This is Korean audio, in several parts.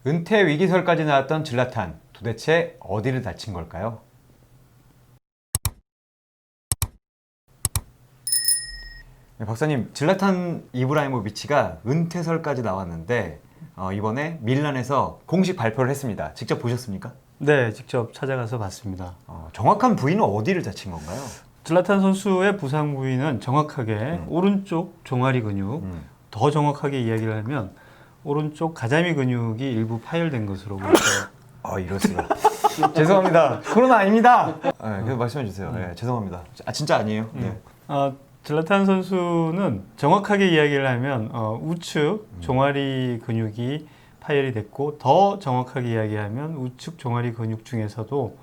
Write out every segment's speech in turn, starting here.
은퇴 위기설까지 나왔던 질라탄, 도대체 어디를 다친 걸까요? 네, 박사님, 질라탄 이브라히모비치가 은퇴설까지 나왔는데 이번에 밀란에서 공식 발표를 했습니다. 직접 보셨습니까? 네, 직접 찾아가서 봤습니다. 정확한 부위는 어디를 다친 건가요? 질라탄 선수의 부상 부위는 정확하게 오른쪽 종아리 근육, 더 정확하게 이야기를 하면 오른쪽 가자미 근육이 일부 파열된 것으로 보여요. 이럴 수가. 죄송합니다. 코로나 아닙니다. 계속 말씀해 주세요. 죄송합니다. 진짜 아니에요. 네. 질라탄 선수는 정확하게 이야기를 하면 우측 종아리 근육이 파열이 됐고, 더 정확하게 이야기하면 우측 종아리 근육 중에서도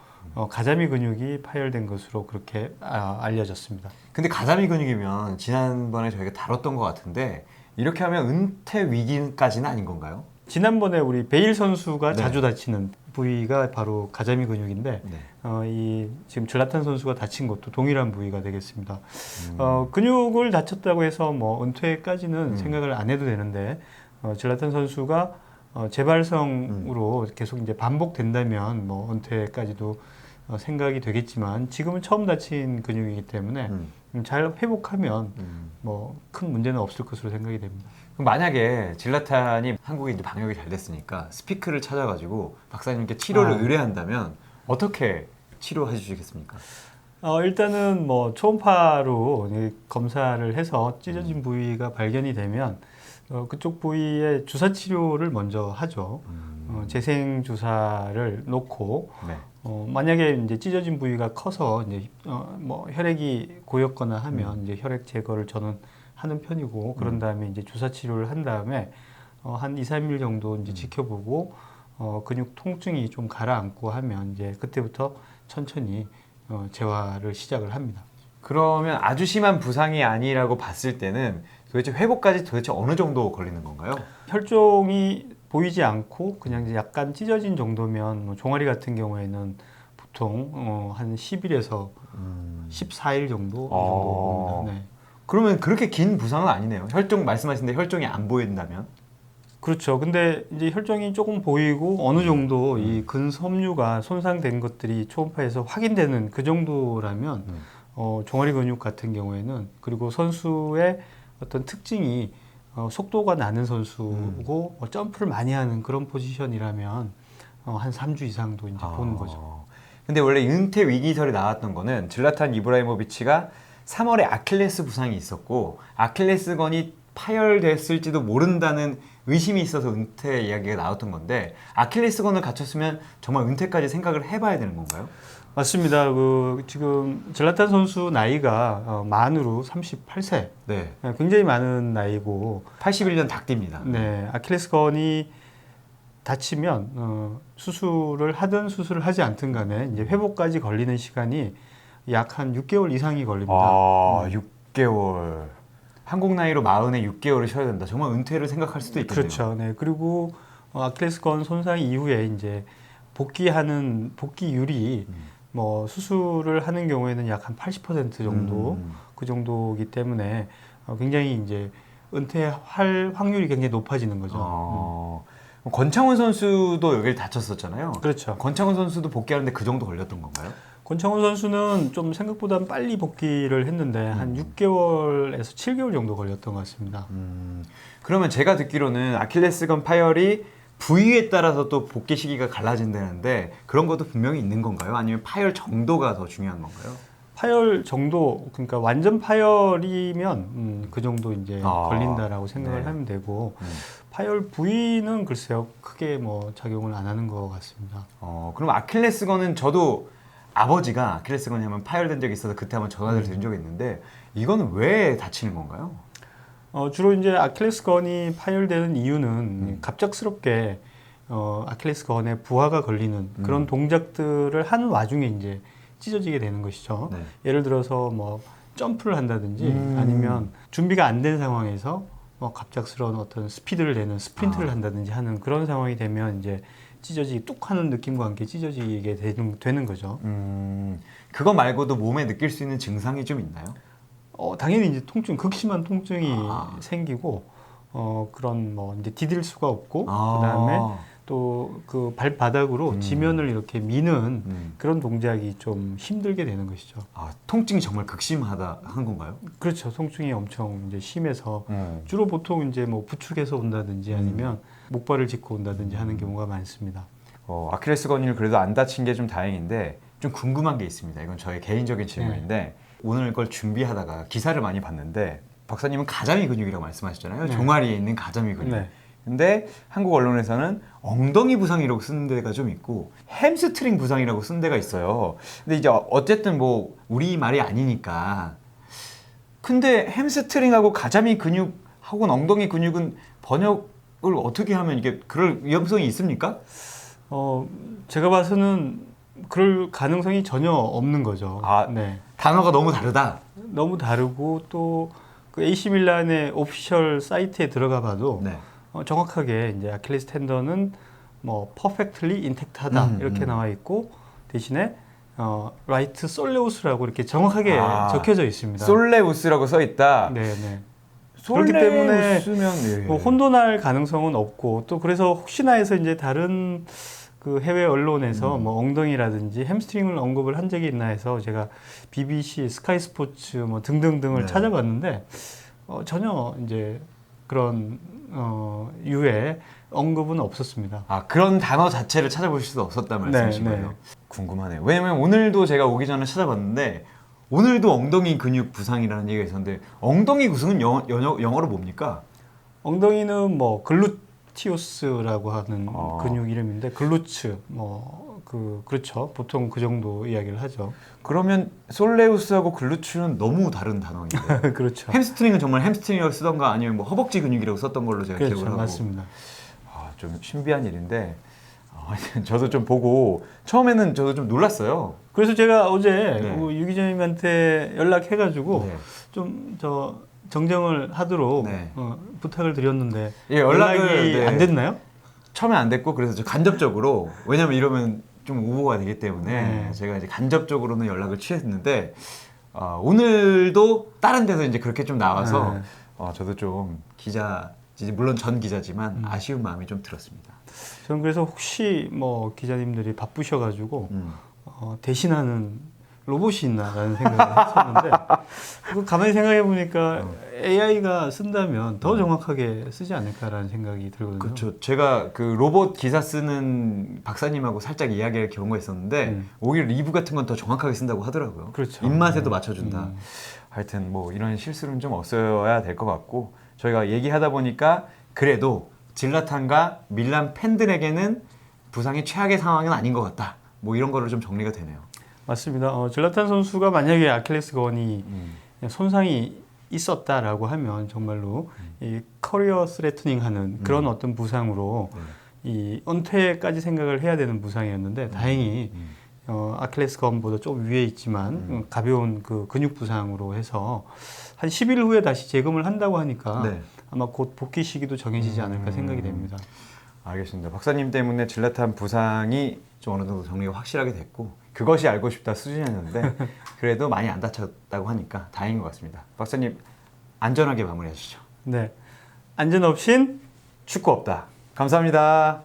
가자미 근육이 파열된 것으로 그렇게 알려졌습니다. 근데 가자미 근육이면 지난번에 저희가 다뤘던 것 같은데 이렇게 하면 은퇴 위기까지는 아닌 건가요? 지난번에 우리 베일 선수가 네. 자주 다치는 부위가 바로 가자미 근육인데 이 지금 질라탄 선수가 다친 것도 동일한 부위가 되겠습니다. 근육을 다쳤다고 해서 뭐 은퇴까지는 생각을 안 해도 되는데 질라탄 선수가 재발성으로 계속 이제 반복된다면 뭐 은퇴까지도 생각이 되겠지만 지금은 처음 다친 근육이기 때문에 잘 회복하면 뭐 큰 문제는 없을 것으로 생각이 됩니다. 그럼 만약에 질라탄이 한국에 이제 방역이 잘 됐으니까 스피크를 찾아가지고 박사님께 치료를 의뢰한다면 어떻게 치료해 주시겠습니까? 일단은 뭐 초음파로 검사를 해서 찢어진 부위가 발견이 되면 그쪽 부위에 주사 치료를 먼저 하죠. 재생 주사를 놓고 네. 만약에 이제 찢어진 부위가 커서 이제 뭐 혈액이 고였거나 하면 이제 혈액 제거를 저는 하는 편이고, 그런 다음에 이제 주사 치료를 한 다음에 한 2, 3일 정도 이제 지켜보고 근육 통증이 좀 가라앉고 하면 이제 그때부터 천천히 재활을 시작을 합니다. 그러면 아주 심한 부상이 아니라고 봤을 때는 도대체 회복까지 도대체 어느 정도 걸리는 건가요? 혈종이 보이지 않고 그냥 이제 약간 찢어진 정도면 뭐 종아리 같은 경우에는 보통 한 10일에서 14일 정도 이 정도 봅니다. 네. 그러면 그렇게 긴 부상은 아니네요. 혈종 말씀하신 데 혈종이 안 보인다면? 그렇죠. 근데 이제 혈종이 조금 보이고 어느 정도 이 근섬유가 손상된 것들이 초음파에서 확인되는 그 정도라면 종아리 근육 같은 경우에는, 그리고 선수의 어떤 특징이 속도가 나는 선수고 점프를 많이 하는 그런 포지션이라면 한 3주 이상도 이제 보는 거죠. 근데 원래 은퇴 위기설이 나왔던 거는 질라탄 이브라히모비치가 3월에 아킬레스 부상이 있었고 아킬레스건이 파열됐을지도 모른다는 의심이 있어서 은퇴 이야기가 나왔던 건데, 아킬레스건을 갖췄으면 정말 은퇴까지 생각을 해봐야 되는 건가요? 맞습니다. 지금 질라탄 선수 나이가 만으로 38세. 네. 굉장히 많은 나이고 81년 닭띠입니다. 네, 아킬레스건이 다치면 수술을 하든 수술을 하지 않든 간에 이제 회복까지 걸리는 시간이 약 한 6개월 이상이 걸립니다. 6개월. 한국 나이로 40에 6개월을 쉬어야 된다. 정말 은퇴를 생각할 수도 있겠네요. 그렇죠. 네. 그리고 아킬레스건 손상 이후에 이제 복귀율이 뭐 수술을 하는 경우에는 약 한 80% 정도 그 정도이기 때문에 굉장히 이제 은퇴할 확률이 굉장히 높아지는 거죠. 권창훈 선수도 여기를 다쳤었잖아요. 그렇죠. 권창훈 선수도 복귀하는데 그 정도 걸렸던 건가요? 권창훈 선수는 좀 생각보다 빨리 복귀를 했는데 한 6개월에서 7개월 정도 걸렸던 것 같습니다. 그러면 제가 듣기로는 아킬레스건 파열이 부위에 따라서 또 복귀 시기가 갈라진다는데 그런 것도 분명히 있는 건가요? 아니면 파열 정도가 더 중요한 건가요? 파열 정도, 그러니까 완전 파열이면 그 정도 이제 걸린다라고 생각을 하면 되고, 파열 부위는 글쎄요, 크게 뭐 작용을 안 하는 것 같습니다. 그럼 아킬레스건은 저도 아버지가 아킬레스건이 한번 파열된 적이 있어서 그때 한번 전화를 드린 적이 있는데, 이거는 왜 다치는 건가요? 주로 이제 아킬레스건이 파열되는 이유는 갑작스럽게 아킬레스건에 부하가 걸리는 그런 동작들을 하는 와중에 이제 찢어지게 되는 것이죠. 네. 예를 들어서 뭐 점프를 한다든지 아니면 준비가 안 된 상황에서 뭐 갑작스러운 어떤 스피드를 내는 스프린트를 한다든지 하는 그런 상황이 되면 이제 찢어지기 뚝 하는 느낌과 함께 찢어지게 되는 거죠. 그거 말고도 몸에 느낄 수 있는 증상이 좀 있나요? 당연히 이제 극심한 통증이 생기고 그런 뭐 이제 디딜 수가 없고 그다음에 또 그 발바닥으로 지면을 이렇게 미는 음. 그런 동작이 좀 힘들게 되는 것이죠. 아, 통증이 정말 극심하다 한 건가요? 그렇죠. 통증이 엄청 이제 심해서 음. 주로 보통 이제 뭐 부축해서 온다든지 아니면 목발을 짚고 온다든지 하는 경우가 많습니다. 아킬레스 건이를 그래도 안 다친 게 좀 다행인데 좀 궁금한 게 있습니다. 이건 저의 개인적인 질문인데 오늘 걸 준비하다가 기사를 많이 봤는데 박사님은 가자미 근육이라고 말씀하셨잖아요. 네. 종아리에 있는 가자미 근육. 네. 근데 한국 언론에서는 엉덩이 부상이라고 쓰는 데가 좀 있고 햄스트링 부상이라고 쓰는 데가 있어요. 근데 이제 어쨌든 뭐 우리 말이 아니니까. 근데 햄스트링하고 가자미 근육하고 엉덩이 근육은 번역을 어떻게 하면 이게 그럴 위험성이 있습니까? 제가 봐서는 그럴 가능성이 전혀 없는 거죠. 아, 네. 단어가 너무 다르다. 너무 다르고 또 그 AC 밀란의 오피셜 사이트에 들어가 봐도 네. 정확하게 이제 아킬레스 텐더는 뭐 퍼펙트리 인택트하다 이렇게 나와 있고 대신에 라이트 솔레우스라고 이렇게 정확하게 적혀져 있습니다. 솔레우스라고 써 있다. 네, 네. 그렇기 때문에 솔레우스면 뭐 혼돈할 가능성은 없고 또 그래서 혹시나 해서 이제 다른 그 해외 언론에서 뭐 엉덩이라든지 햄스트링을 언급을 한 적이 있나 해서 제가 BBC, 스카이 스포츠 뭐 등등등을 네. 찾아봤는데 전혀 이제 그런 유의 언급은 없었습니다. 아, 그런 단어 자체를 찾아보실 수 없었단 말씀이신 네, 거예요? 네. 궁금하네요. 왜냐면 오늘도 제가 오기 전에 찾아봤는데 오늘도 엉덩이 근육 부상이라는 얘기가 있었는데 엉덩이 구승은 영어로 뭡니까? 엉덩이는 뭐 글루티우스라고 하는 아. 근육 이름인데 글루츠 그렇죠. 보통 그 정도 이야기를 하죠. 그러면 솔레우스하고 글루츠는 너무 다른 단어인데 그렇죠. 햄스트링은 정말 햄스트링이라고 쓰던가 아니면 뭐 허벅지 근육이라고 썼던 걸로 제가 그렇죠. 기억을 하고 맞습니다. 좀 신비한 일인데 저도 좀 보고 처음에는 저도 좀 놀랐어요. 그래서 제가 어제 네. 유 기자님한테 연락해가지고 네. 좀 정정을 하도록 네. 부탁을 드렸는데 예, 연락이 안 됐나요? 처음에 안 됐고 그래서 저 간접적으로 왜냐면 이러면 좀 오보가 되기 때문에 네. 제가 이제 간접적으로는 연락을 취했는데 오늘도 다른 데서 이제 그렇게 좀 나와서 저도 좀 물론 전 기자지만 아쉬운 마음이 좀 들었습니다. 저는 그래서 혹시 뭐 기자님들이 바쁘셔가지고 대신하는 로봇이 있나라는 생각을 했었는데 그거 가만히 생각해 보니까 AI가 쓴다면 더 정확하게 쓰지 않을까라는 생각이 들거든요. 그렇죠. 제가 그 로봇 기사 쓰는 박사님하고 살짝 이야기를 경험가 있었는데 오히려 리뷰 같은 건 더 정확하게 쓴다고 하더라고요. 그렇죠. 입맛에도 맞춰준다. 하여튼 뭐 이런 실수는 좀 없어야 될 것 같고 저희가 얘기하다 보니까 그래도 질라탄과 밀란 팬들에게는 부상이 최악의 상황은 아닌 것 같다. 뭐 이런 거를 좀 정리가 되네요. 맞습니다. 질라탄 선수가 만약에 아킬레스 건이 손상이 있었다라고 하면 정말로 이 커리어 스레트닝하는 그런 어떤 부상으로 이 은퇴까지 생각을 해야 되는 부상이었는데 다행히 아킬레스 건보다 좀 위에 있지만 가벼운 그 근육 부상으로 해서 한 10일 후에 다시 재검을 한다고 하니까 네. 아마 곧 복귀 시기도 정해지지 않을까 생각이 됩니다. 알겠습니다. 박사님 때문에 질라탄 부상이 좀 어느 정도 정리가 확실하게 됐고 그것이 알고 싶다 수준이었는데 그래도 많이 안 다쳤다고 하니까 다행인 것 같습니다. 박사님 안전하게 마무리하시죠. 네, 안전 없인 축구 없다. 감사합니다.